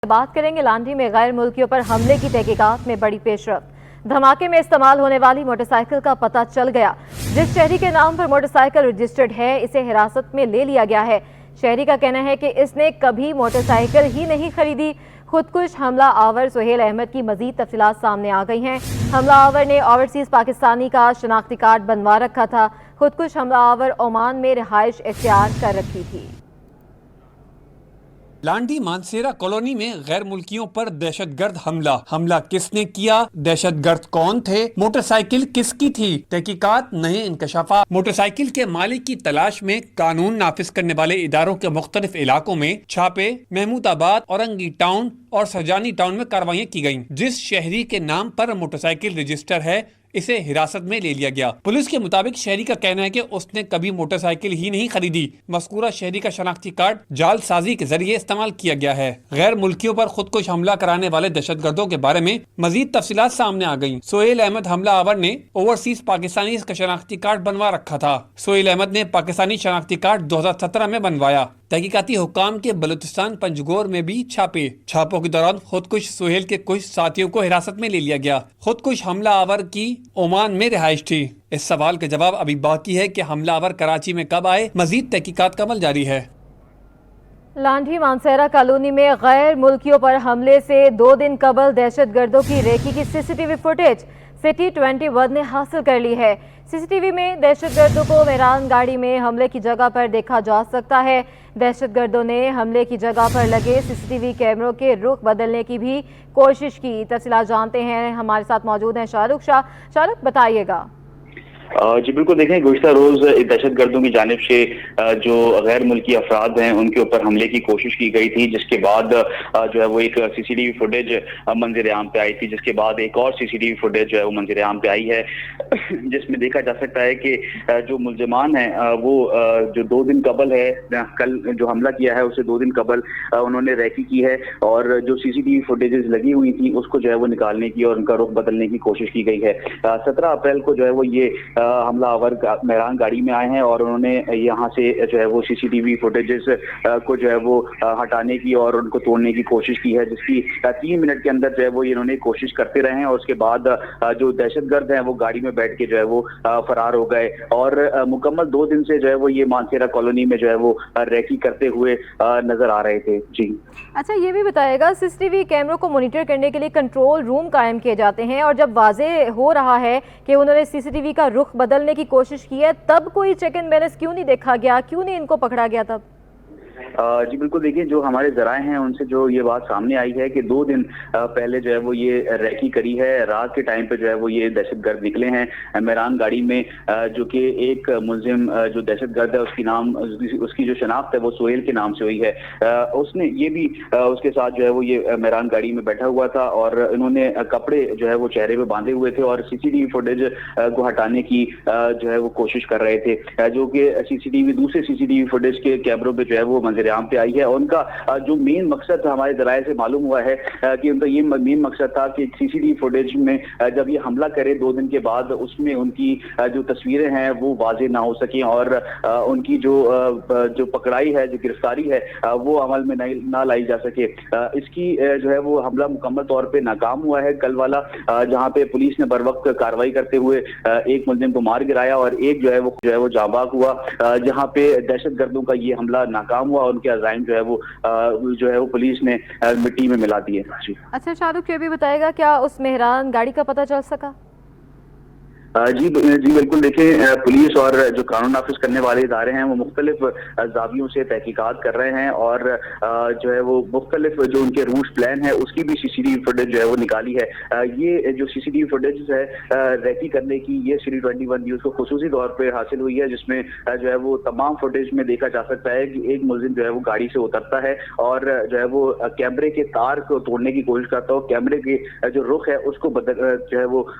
بات کریں گے لانڈھی میں غیر ملکیوں پر حملے کی تحقیقات میں بڑی پیش رفت۔ دھماکے میں استعمال ہونے والی موٹر سائیکل کا پتہ چل گیا۔ جس شہری کے نام پر موٹر سائیکل رجسٹرڈ ہے اسے حراست میں لے لیا گیا ہے۔ شہری کا کہنا ہے کہ اس نے کبھی موٹر سائیکل ہی نہیں خریدی۔ خودکش حملہ آور سہیل احمد کی مزید تفصیلات سامنے آ گئی ہیں۔ حملہ آور نے اوورسیز پاکستانی کا شناختی کارڈ بنوا رکھا تھا۔ خودکش حملہ آور عمان میں رہائش اختیار کر رکھی تھی۔ لانڈھی مانسیرا کالونی میں غیر ملکیوں پر دہشت گرد حملہ کس نے کیا؟ دہشت گرد کون تھے؟ موٹر سائیکل کس کی تھی؟ تحقیقات، نئے انکشافات۔ موٹر سائیکل کے مالک کی تلاش میں قانون نافذ کرنے والے اداروں کے مختلف علاقوں میں چھاپے، محمود آباد، اورنگی ٹاؤن اور سرجانی ٹاؤن میں کارروائیاں کی گئیں۔ جس شہری کے نام پر موٹر سائیکل رجسٹر ہے اسے حراست میں لے لیا گیا۔ پولیس کے مطابق شہری کا کہنا ہے کہ اس نے کبھی موٹر سائیکل ہی نہیں خریدی۔ مذکورہ شہری کا شناختی کارڈ جعل سازی کے ذریعے استعمال کیا گیا ہے۔ غیر ملکیوں پر خودکش حملہ کرانے والے دہشت گردوں کے بارے میں مزید تفصیلات سامنے آ گئیں۔ سہیل احمد حملہ آور نے اوورسیز پاکستانی کا شناختی کارڈ بنوا رکھا تھا۔ سہیل احمد نے پاکستانی شناختی کارڈ 2017 میں بنوایا۔ تحقیقاتی حکام کے بلوچستان پنجگور میں بھی چھاپوں کے دوران خودکش سہیل کے کچھ ساتھیوں کو حراست میں لے لیا گیا۔ خودکش حملہ آور کی عمان میں رہائش تھی۔ اس سوال کا جواب ابھی باقی ہے کہ حملہ آور کراچی میں کب آئے۔ مزید تحقیقات کا عمل جاری ہے۔ لانڈھی مانسیرا کالونی میں غیر ملکیوں پر حملے سے 2 دن قبل دہشت گردوں کی ریکی کی C C T V footage city 21 نے حاصل کر لی ہے۔ سی سی ٹی وی میں دہشت گردوں کو مہران گاڑی میں حملے کی جگہ پر دیکھا جا سکتا ہے۔ دہشت گردوں نے حملے کی جگہ پر لگے سی سی ٹی وی کیمروں کے رخ بدلنے کی بھی کوشش کی۔ تفصیلات جانتے ہیں، ہمارے ساتھ موجود ہیں شاہ رخ۔ شاہ رخ بتائیے گا۔ جی بالکل، دیکھیں گزشتہ روز دہشت گردوں کی جانب سے جو غیر ملکی افراد ہیں ان کے اوپر حملے کی کوشش کی گئی تھی، جس کے بعد جو ہے وہ ایک سی سی ٹی وی فوٹیج منظر عام پہ آئی تھی، جس کے بعد ایک اور سی سی ٹی وی فوٹیج جو ہے وہ منظر عام پہ آئی ہے، جس میں دیکھا جا سکتا ہے کہ جو ملزمان ہیں وہ جو 2 دن قبل ہے، کل جو حملہ کیا ہے اسے 2 دن قبل انہوں نے ریکی کی ہے، اور جو سی سی ٹی وی فوٹیجز لگی ہوئی تھی اس کو جو ہے وہ نکالنے کی اور ان کا رخ بدلنے کی کوشش کی گئی ہے۔ 17 اپریل کو جو ہے وہ یہ حملہ آور مہران گاڑی میں آئے ہیں اور انہوں نے یہاں سے جو ہے وہ سی سی ٹی وی فوٹیجز کو جو ہے وہ ہٹانے کی اور ان کو توڑنے کی کوشش کی ہے، جس کی 3 منٹ کے اندر جو ہے وہ انہوں نے کوشش کرتے رہے ہیں، اور اس کے بعد جو دہشت گرد ہیں وہ گاڑی میں بیٹھ کے جو ہے وہ فرار ہو گئے، اور مکمل 2 دن سے جو ہے وہ یہ مانسیرا کالونی میں جو ہے وہ ریکی کرتے ہوئے نظر آ رہے تھے۔ جی اچھا، یہ بھی بتائے گا، سی سی ٹی وی کیمروں کو مانیٹر کرنے کے لیے کنٹرول روم قائم کیے جاتے ہیں، اور جب واضح ہو رہا ہے کہ انہوں نے سی سی ٹی وی کا رخ بدلنے کی کوشش کی ہے، تب کوئی چیک اینڈ بیلنس کیوں نہیں دیکھا گیا؟ کیوں نہیں ان کو پکڑا گیا تب؟ جی بالکل، دیکھیے جو ہمارے ذرائع ہیں ان سے جو یہ بات سامنے آئی ہے کہ 2 دن پہلے جو ہے وہ یہ ریکی کری ہے، رات کے ٹائم پہ جو ہے وہ یہ دہشت گرد نکلے ہیں مہران گاڑی میں، جو کہ ایک ملزم جو دہشت گرد ہے اس کی جو شناخت ہے وہ سہیل کے نام سے ہوئی ہے۔ اس نے یہ بھی اس کے ساتھ جو ہے وہ یہ مہران گاڑی میں بیٹھا ہوا تھا، اور انہوں نے کپڑے جو ہے وہ چہرے پہ باندھے ہوئے تھے اور سی سی ٹی وی فوٹیج کو ہٹانے کی جو ہے وہ کوشش کر رہے تھے، جو کہ دوسرے سی سی ٹی وی فوٹیج کے کیمروں پہ جو ہے وہ منظر عام پہ آئی ہے۔ اور ان کا جو مین مقصد ہمارے ذرائع سے معلوم ہوا ہے کہ ان کا یہ مین مقصد تھا کہ سی سی ٹی وی فوٹیج میں جب یہ حملہ کرے 2 دن کے بعد، اس میں ان کی جو تصویریں ہیں وہ واضح نہ ہو سکیں، اور ان کی جو پکڑائی ہے، جو گرفتاری ہے وہ عمل میں نہ لائی جا سکے۔ اس کی جو ہے وہ حملہ مکمل طور پہ ناکام ہوا ہے کل والا، جہاں پہ پولیس نے بر وقت کارروائی کرتے ہوئے ایک ملزم کو مار گرایا اور ایک جو ہے وہ جاں بحق ہوا، جہاں پہ دہشت گردوں کا یہ حملہ ناکام ہوا، ان کے عزائم جو ہے وہ پولیس نے مٹی میں ملا دیے۔ جی اچھا شاہ رخ، یہ بھی بتائے گا، کیا اس مہران گاڑی کا پتہ چل سکا؟ جی بالکل، دیکھیں پولیس اور جو قانون نافذ کرنے والے ادارے ہیں وہ مختلف زاویوں سے تحقیقات کر رہے ہیں، اور جو ہے وہ مختلف جو ان کے روٹ پلان ہے اس کی بھی سی سی ٹی وی فوٹیج جو ہے وہ نکالی ہے۔ یہ جو سی سی ٹی وی فوٹیج ہے ریکی کرنے کی، یہ سٹی 21 نیوز کو خصوصی طور پہ حاصل ہوئی ہے، جس میں جو ہے وہ تمام فوٹیج میں دیکھا جا سکتا ہے کہ ایک ملزم جو ہے وہ گاڑی سے اترتا ہے اور جو ہے وہ کیمرے کے تار کو توڑنے کی کوشش کرتا ہے، کیمرے کے جو رخ ہے اس کو جو ہے وہ